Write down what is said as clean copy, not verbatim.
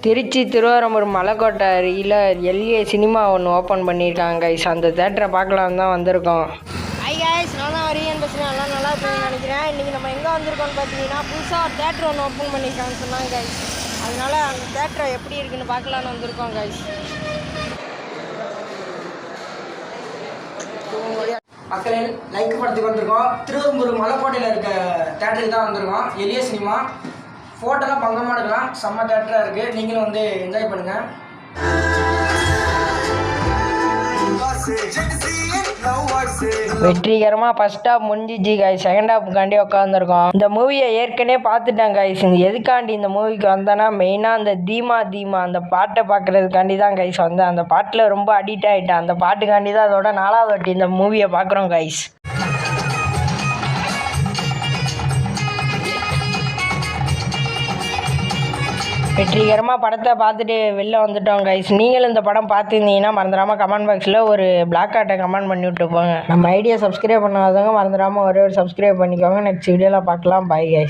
திருச்சி திருவாரூர் மலைக்கோட்டை அருகில் எல்ஏ சினிமா ஒன்று ஓப்பன் பண்ணியிருக்காங்க கைஸ். அந்த தேட்டரை பார்க்கலாம் தான் வந்திருக்கோம். கைஸ், நான் தான் வரியன் பேசுகிறேன். எல்லாம் நல்லா இருக்குன்னு நினைக்கிறேன். இன்றைக்கி நம்ம எங்கே வந்திருக்கோம்னு பார்த்தீங்கன்னா, புதுசாக ஒரு தேட்டர் ஒன்று ஓப்பன் பண்ணியிருக்காங்கன்னு சொன்னாங்க கைஸ். அதனால அந்த தேட்டரை எப்படி இருக்குன்னு பார்க்கலான்னு வந்திருக்கோம் கைஸ். மக்களே, லைக் படத்துக்கு வந்திருக்கோம். திருவாரூர் மலைக்கோட்டையில் இருக்க தேட்டருக்கு தான் வந்திருக்கோம். எல்ஏ சினிமா ஃபோட்டோலாம் பங்கமாக எடுக்கலாம். செம்ம தேட்டராக இருக்குது. நீங்களும் வந்து என்ஜாய் பண்ணுங்கள். வெற்றிகரமாக ஃபர்ஸ்ட் ஹாஃப் முடிஞ்சிச்சு கைஸ். செகண்ட் ஹாஃப்காண்டி உட்காந்துருக்கோம். இந்த மூவியை ஏற்கனவே பார்த்துட்டேன் கைஸ். எதுக்காண்டி இந்த மூவிக்கு வந்தேன்னா, மெயினாக அந்த தீமா அந்த பாட்டை பார்க்குறதுக்காண்டி தான் கைஸ் வந்தேன். அந்த பாட்டில் ரொம்ப அடிக்ட் ஆகிட்டேன். அந்த பாட்டுக்காண்டி தான் அதோட 4வது வாட்டி இந்த மூவியை பார்க்குறோம் கைஸ். வெற்றிகரமாக படத்தை பார்த்துட்டு வெளில வந்துட்டோம் கைஸ். நீங்களும் இந்த படம் பார்த்துருந்தீங்கன்னா மறந்துடாமல் கமெண்ட் பாக்ஸில் ஒரு பிளாக் கார்ட்டை கமெண்ட் பண்ணி விட்டு போங்க. நம்ம ஐடியா சப்ஸ்கிரைப் பண்ணாதவங்க மறந்துடாமல் ஒரே ஒரு சப்ஸ்கிரைப் பண்ணிக்கோங்க. நெக்ஸ்ட் வீடியோவில் பார்க்கலாம். Bye guys.